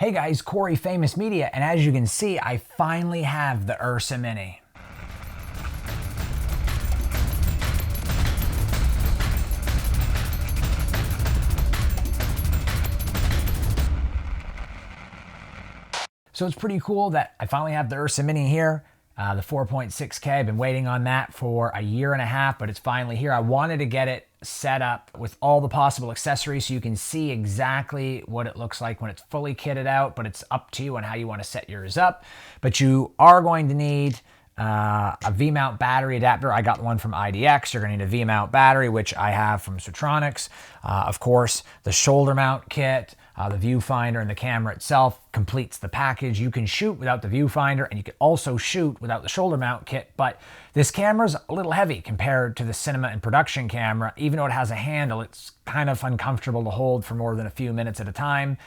Hey guys, Corey, Faymus Media, and as you can see, I finally have the URSA Mini. So it's pretty cool that I finally have the URSA Mini here. The 4.6K, I've been waiting on that for a year and a half, but it's finally here. I wanted to get it set up with all the possible accessories so you can see exactly what it looks like when it's fully kitted out, but it's up to you on how you want to set yours up. But you are going to need a V-mount battery adapter. I got one from IDX. You're going to need a V-mount battery, which I have from Sutronics. Of course, the shoulder mount kit, the viewfinder, and the camera itself completes the package. You can shoot without the viewfinder, and you can also shoot without the shoulder mount kit, but this camera's a little heavy compared to the cinema and production camera. Even though it has a handle, it's kind of uncomfortable to hold for more than a few minutes at a time.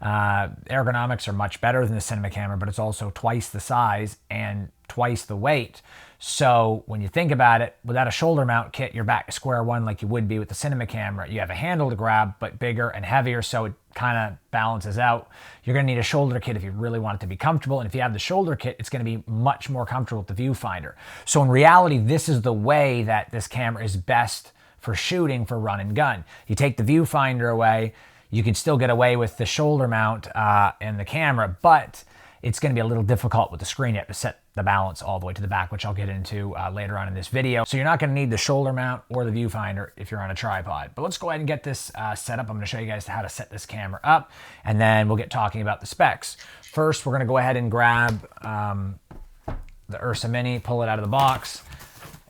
Ergonomics are much better than the cinema camera, but it's also twice the size and twice the weight. So when you think about it, without a shoulder mount kit, you're back to square one like you would be with the cinema camera. You have a handle to grab, but bigger and heavier, so it kind of balances out. You're going to need a shoulder kit if you really want it to be comfortable, and if you have the shoulder kit, it's going to be much more comfortable with the viewfinder. So in reality, this is the way that this camera is best for shooting for run and gun. You take the viewfinder away, you can still get away with the shoulder mount and the camera, but it's going to be a little difficult with the screen. You have to set the balance all the way to the back, which I'll get into later on in this video. So you're not going to need the shoulder mount or the viewfinder if you're on a tripod. But let's go ahead and get this set up. I'm going to show you guys how to set this camera up, and then we'll get talking about the specs. First, we're going to go ahead and grab the URSA Mini, pull it out of the box,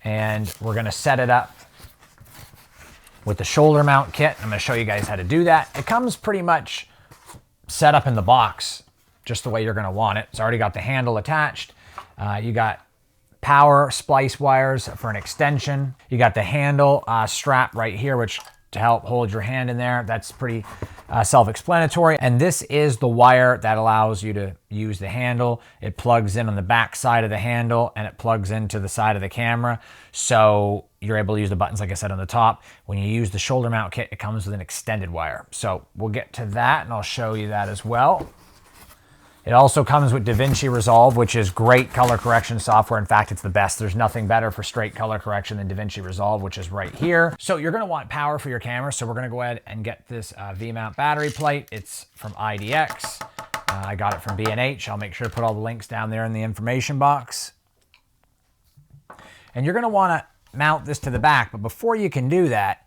and we're going to set it up with the shoulder mount kit. I'm going to show you guys how to do that. It comes pretty much set up in the box just the way you're going to want it. It's already got the handle attached. You got power splice wires for an extension. You got the handle strap right here, which to help hold your hand in there. That's pretty self-explanatory. And this is the wire that allows you to use the handle. It plugs in on the back side of the handle, and it plugs into the side of the camera. So you're able to use the buttons, like I said, on the top. When you use the shoulder mount kit, it comes with an extended wire. So we'll get to that, and I'll show you that as well. It also comes with DaVinci Resolve, which is great color correction software. In fact, it's the best. There's nothing better for straight color correction than DaVinci Resolve, which is right here. So you're going to want power for your camera. So we're going to go ahead and get this V-mount battery plate. It's from IDX. I got it from B&H. I'll make sure to put all the links down there in the information box. And you're going to want to mount this to the back. But before you can do that,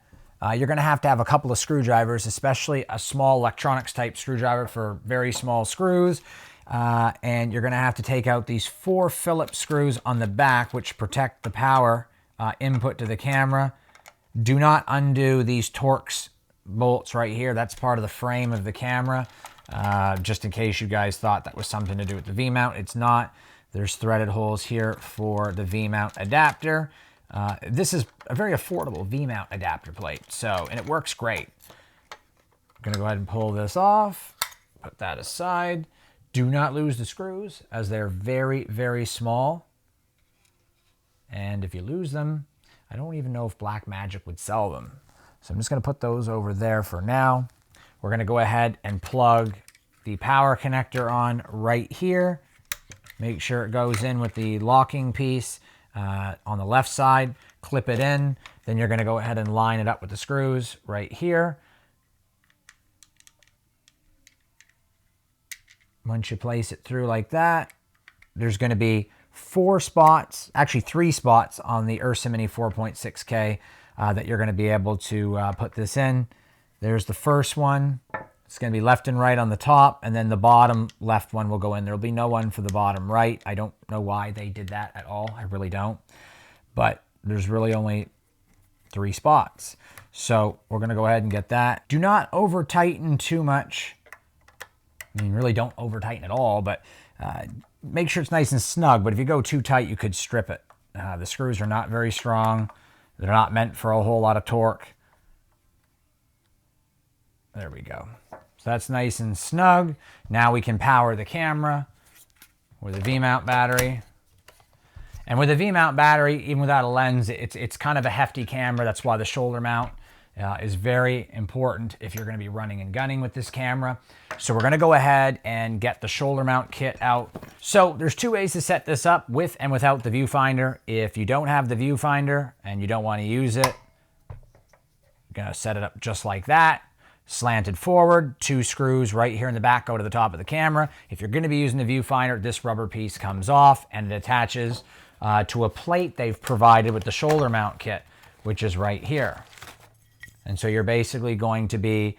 you're going to have a couple of screwdrivers, especially a small electronics type screwdriver for very small screws. And you're going to have to take out these 4 Phillips screws on the back, which protect the power input to the camera. Do not undo these Torx bolts right here. That's part of the frame of the camera. Just in case you guys thought that was something to do with the V-mount, it's not. There's threaded holes here for the V-mount adapter. This is a very affordable V-mount adapter plate, and it works great. I'm going to go ahead and pull this off, put that aside. Do not lose the screws, as they're very, very small. And if you lose them, I don't even know if Black Magic would sell them. So I'm just going to put those over there for now. We're going to go ahead and plug the power connector on right here. Make sure it goes in with the locking piece on the left side. Clip it in. Then you're going to go ahead and line it up with the screws right here. Once you place it through like that, there's going to be 4 spots, actually 3 spots on the URSA Mini 4.6K that you're going to be able to put this in. There's the first one. It's going to be left and right on the top, and then the bottom left one will go in. There'll be no one for the bottom right. I don't know why they did that at all. I really don't. But there's really only 3 spots. So we're going to go ahead and get that. Do not over tighten too much. I mean, really don't over tighten at all, but make sure it's nice and snug. But if you go too tight, you could strip it. The screws are not very strong. They're not meant for a whole lot of torque. There we go. So that's nice and snug. Now we can power the camera with a V-mount battery. And with a V-mount battery, even without a lens, it's kind of a hefty camera. That's why the shoulder mount is very important if you're going to be running and gunning with this camera. So we're going to go ahead and get the shoulder mount kit out. So there's two ways to set this up, with and without the viewfinder. If you don't have the viewfinder and you don't want to use it, you're going to set it up just like that. Slanted forward, 2 screws right here in the back go to the top of the camera. If you're going to be using the viewfinder, this rubber piece comes off and it attaches to a plate they've provided with the shoulder mount kit, which is right here. And so you're basically going to be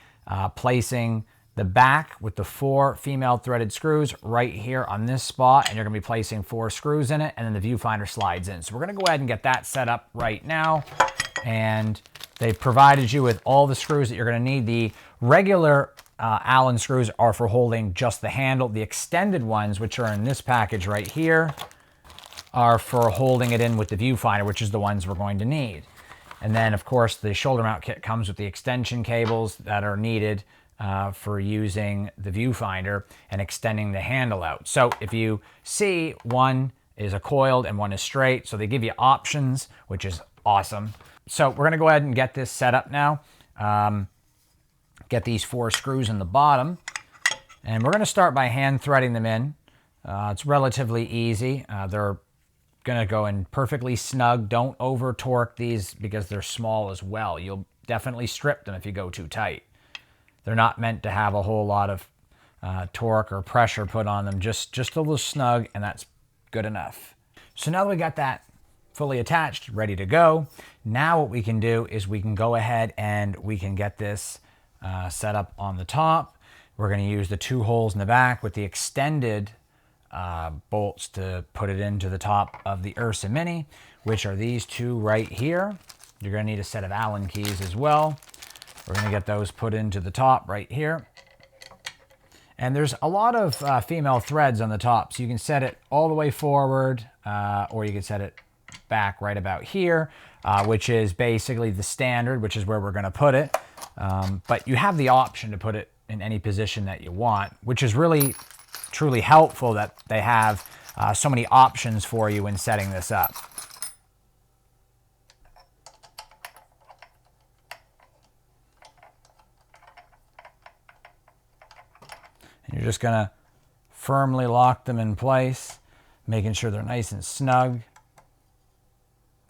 placing the back with the 4 female threaded screws right here on this spot, and you're going to be placing 4 screws in it, and then the viewfinder slides in. So we're going to go ahead and get that set up right now. And they've provided you with all the screws that you're going to need. The regular Allen screws are for holding just the handle. The extended ones, which are in this package right here, are for holding it in with the viewfinder, which is the ones we're going to need. And then, of course, the shoulder mount kit comes with the extension cables that are needed for using the viewfinder and extending the handle out. So if you see, one is a coiled and one is straight, so they give you options, which is awesome. So we're going to go ahead and get this set up now. Get these 4 screws in the bottom, and we're going to start by hand threading them in. It's relatively easy. They're going to go in perfectly snug. Don't over torque these because they're small as well. You'll definitely strip them if you go too tight. They're not meant to have a whole lot of torque or pressure put on them, just a little snug, and that's good enough. So now that we got that fully attached, ready to go, now what we can do is we can go ahead and we can get this set up on the top. We're going to use the 2 holes in the back with the extended bolts to put it into the top of the URSA Mini, which are these 2 right here. You're going to need a set of Allen keys as well. We're going to get those put into the top right here. And there's a lot of female threads on the top, so you can set it all the way forward, or you can set it back right about here, which is basically the standard, which is where we're going to put it. But you have the option to put it in any position that you want, which is really truly helpful that they have so many options for you when setting this up. And you're just going to firmly lock them in place, making sure they're nice and snug.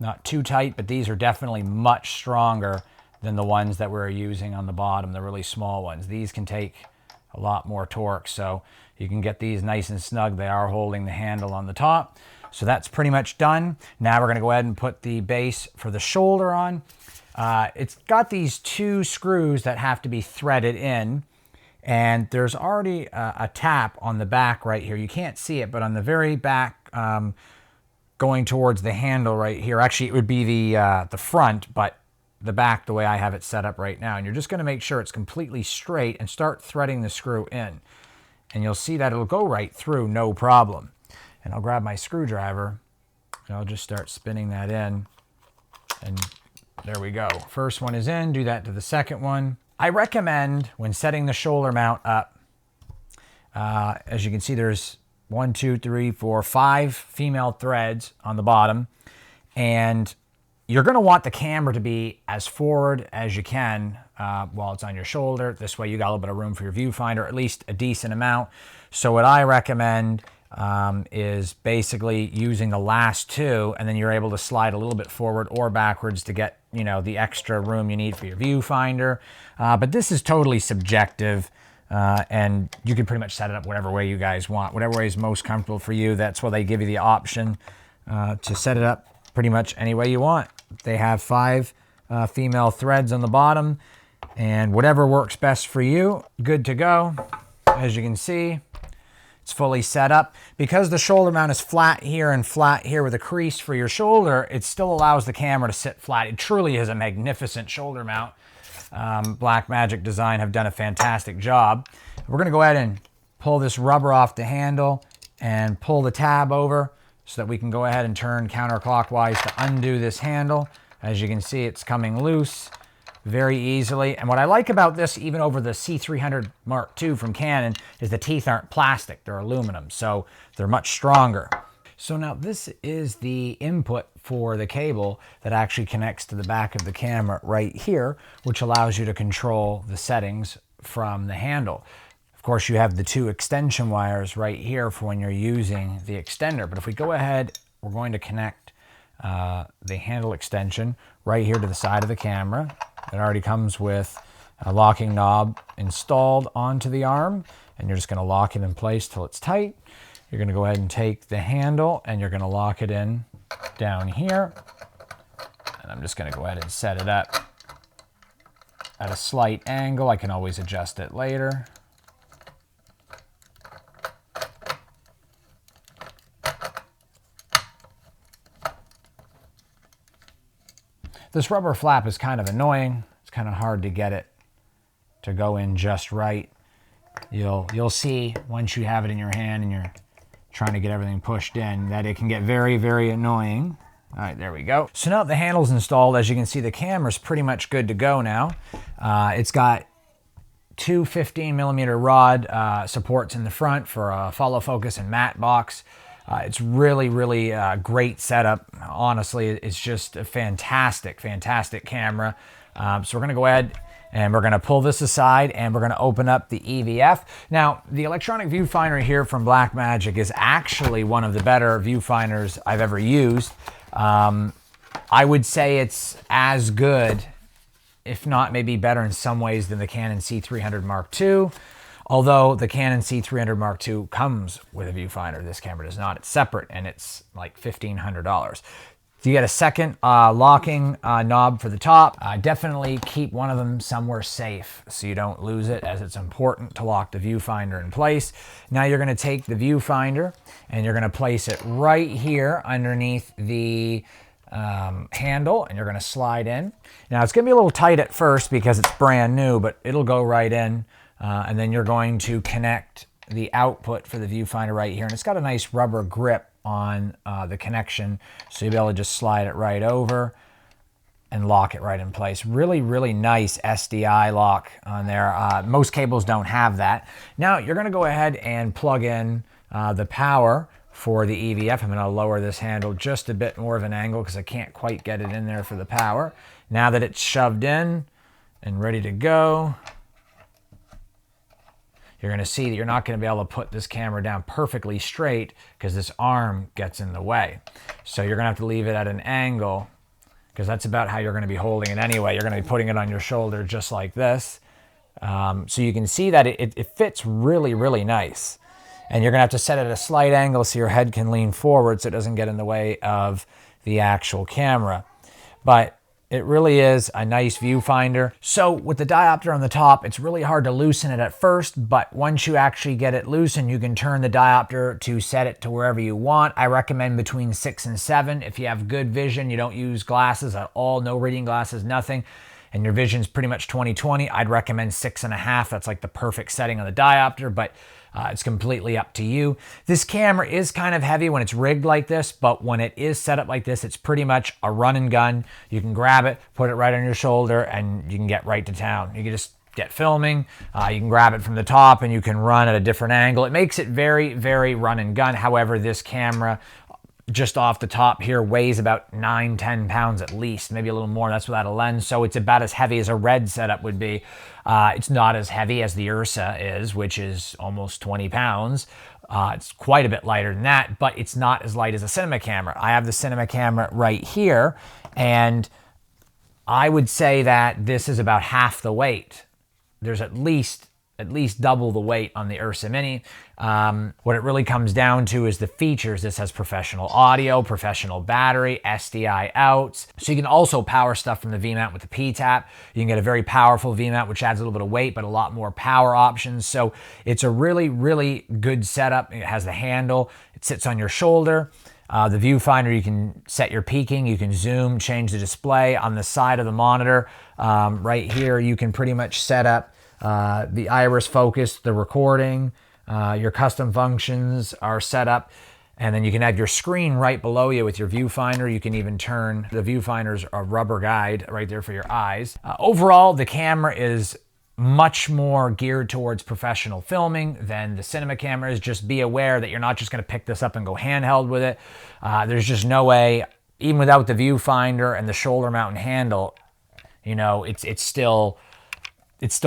Not too tight, but these are definitely much stronger than the ones that we're using on the bottom, the really small ones. These can take a lot more torque, so you can get these nice and snug. They are holding the handle on the top. So that's pretty much done. Now we're going to go ahead and put the base for the shoulder on. It's got these 2 screws that have to be threaded in, and there's already a tap on the back right here. You can't see it, but on the very back, going towards the handle right here, actually it would be the front, but the back the way I have it set up right now. And you're just going to make sure it's completely straight and start threading the screw in. And you'll see that it'll go right through, no problem. And I'll grab my screwdriver and I'll just start spinning that in. And there we go. First one is in, do that to the second one. I recommend when setting the shoulder mount up, as you can see, there's 1, 2, 3, 4, 5 female threads on the bottom. And you're going to want the camera to be as forward as you can while it's on your shoulder. This way you got a little bit of room for your viewfinder, at least a decent amount. So what I recommend is basically using the last 2, and then you're able to slide a little bit forward or backwards to get, you know, the extra room you need for your viewfinder. But this is totally subjective, and you can pretty much set it up whatever way you guys want. Whatever way is most comfortable for you. That's why they give you the option to set it up pretty much any way you want. They have 5 female threads on the bottom, and whatever works best for you, good to go. As you can see, it's fully set up. Because the shoulder mount is flat here and flat here with a crease for your shoulder, it still allows the camera to sit flat. It truly is a magnificent shoulder mount. Blackmagic Design have done a fantastic job. We're going to go ahead and pull this rubber off the handle and pull the tab over so that we can go ahead and turn counterclockwise to undo this handle. As you can see, it's coming loose very easily. And what I like about this, even over the C300 Mark II from Canon, is the teeth aren't plastic, they're aluminum, so they're much stronger. So now this is the input for the cable that actually connects to the back of the camera right here, which allows you to control the settings from the handle. Of course, you have the 2 extension wires right here for when you're using the extender. But if we go ahead, we're going to connect the handle extension right here to the side of the camera. It already comes with a locking knob installed onto the arm, and you're just going to lock it in place till it's tight. You're going to go ahead and take the handle and you're going to lock it in down here. And I'm just going to go ahead and set it up at a slight angle. I can always adjust it later. This rubber flap is kind of annoying. It's kind of hard to get it to go in just right. You'll see once you have it in your hand and you're trying to get everything pushed in that it can get very, very annoying. All right, there we go. So now that the handle's installed, as you can see, the camera's pretty much good to go now. It's got 2 15mm rod supports in the front for a follow focus and matte box. It's really, really great setup. Honestly, it's just a fantastic, fantastic camera. So we're gonna go ahead and we're gonna pull this aside and we're gonna open up the EVF. Now, the electronic viewfinder here from Blackmagic is actually one of the better viewfinders I've ever used. I would say it's as good, if not maybe better in some ways, than the Canon C300 Mark II. Although the Canon C300 Mark II comes with a viewfinder, this camera does not. It's separate and it's like $1,500. You get a second locking knob for the top. Definitely keep one of them somewhere safe so you don't lose it, as it's important to lock the viewfinder in place. Now you're going to take the viewfinder and you're going to place it right here underneath the handle, and you're going to slide in. Now it's going to be a little tight at first because it's brand new, but it'll go right in. And then you're going to connect the output for the viewfinder right here. And it's got a nice rubber grip on the connection, so you'll be able to just slide it right over and lock it right in place. Really, really nice SDI lock on there. Most cables don't have that. Now you're going to go ahead and plug in the power for the EVF. I'm going to lower this handle just a bit more of an angle because I can't quite get it in there for the power. Now that it's shoved in and ready to go, you're going to see that you're not going to be able to put this camera down perfectly straight because this arm gets in the way. So you're going to have to leave it at an angle because that's about how you're going to be holding it anyway. You're going to be putting it on your shoulder just like this. So you can see that it fits really, really nice. And you're going to have to set it at a slight angle so your head can lean forward so it doesn't get in the way of the actual camera. But it really is a nice viewfinder. So with the diopter on the top, it's really hard to loosen it at first, but once you actually get it loosened, you can turn the diopter to set it to wherever you want. I recommend between 6 and 7. If you have good vision, you don't use glasses at all, no reading glasses, nothing, and your vision's pretty much 20/20, I'd recommend 6.5. That's like the perfect setting on the diopter, but it's completely up to you. This camera is kind of heavy when it's rigged like this, but when it is set up like this, it's pretty much a run and gun. You can grab it, put it right on your shoulder, and you can get right to town. You can just get filming. You can grab it from the top and you can run at a different angle. It makes it very, very run and gun. However, this camera, just off the top here, weighs about 9-10 pounds at least, maybe a little more. That's without a lens, so it's about as heavy as a red setup would be. It's not as heavy as the URSA is, which is almost 20 pounds. It's quite a bit lighter than that, but it's not as light as a cinema camera. I have the cinema camera right here, and I would say that this is about half the weight. There's at least double the weight on the URSA Mini. What it really comes down to is the features. This has professional audio, professional battery, SDI outs. So you can also power stuff from the V-mount with the P-tap. You can get a very powerful V-mount, which adds a little bit of weight, but a lot more power options. So it's a really, really good setup. It has the handle. It sits on your shoulder. The viewfinder, you can set your peaking, you can zoom, change the display. On the side of the monitor, right here, you can pretty much set up the iris focus, the recording, your custom functions are set up, and then you can have your screen right below you with your viewfinder. You can even turn the viewfinder's a rubber guide right there for your eyes. Overall, the camera is much more geared towards professional filming than the cinema cameras. Just be aware that you're not just going to pick this up and go handheld with it. There's just no way even without the viewfinder and the shoulder mount and handle, you know, it's still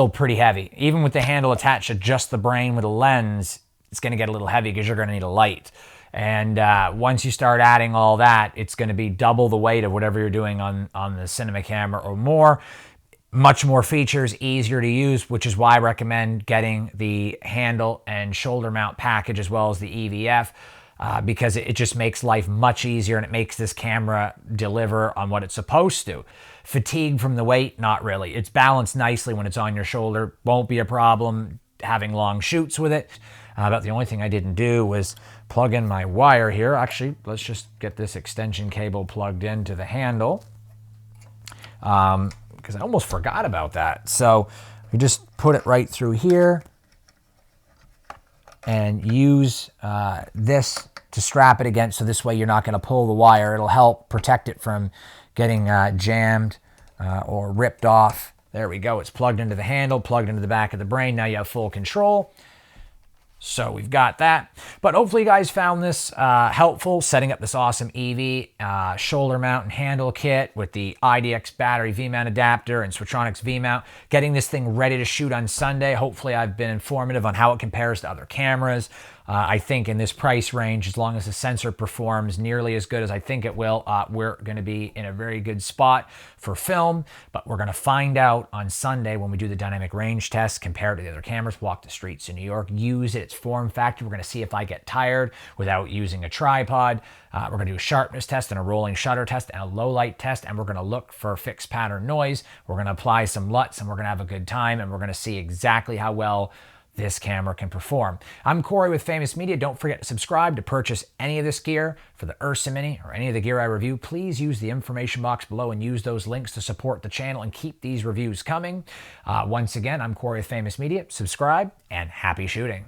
pretty heavy. Even with the handle attached to just the brain with a lens, it's going to get a little heavy because you're going to need a light. And once you start adding all that, it's going to be double the weight of whatever you're doing on the cinema camera or more. Much more features, easier to use, which is why I recommend getting the handle and shoulder mount package as well as the EVF, because it just makes life much easier and it makes this camera deliver on what it's supposed to. Fatigue from the weight, not really. It's balanced nicely when it's on your shoulder. Won't be a problem having long shoots with it. About the only thing I didn't do was plug in my wire here. Actually, let's just get this extension cable plugged into the handle. Because I almost forgot about that. So we just put it right through here and use this to strap it against, so this way you're not going to pull the wire. It'll help protect it from getting jammed or ripped off. There we go. It's plugged into the handle, plugged into the back of the brain. Now you have full control. So we've got that. But hopefully you guys found this helpful, setting up this awesome EV shoulder mount and handle kit with the IDX battery V-mount adapter and Switchtronics V-mount. Getting this thing ready to shoot on Sunday. Hopefully I've been informative on how it compares to other cameras. I think in this price range, as long as the sensor performs nearly as good as I think it will, we're going to be in a very good spot for film. But we're going to find out on Sunday when we do the dynamic range test, compare it to the other cameras, walk the streets in New York, use its form factor. We're going to see if I get tired without using a tripod. We're going to do a sharpness test and a rolling shutter test and a low light test, and we're going to look for fixed pattern noise. We're going to apply some LUTs, and we're going to have a good time, and we're going to see exactly how well this camera can perform. I'm Corey with Faymus Media. Don't forget to subscribe to purchase any of this gear for the URSA Mini or any of the gear I review. Please use the information box below and use those links to support the channel and keep these reviews coming. Once again, I'm Corey with Faymus Media. Subscribe and happy shooting.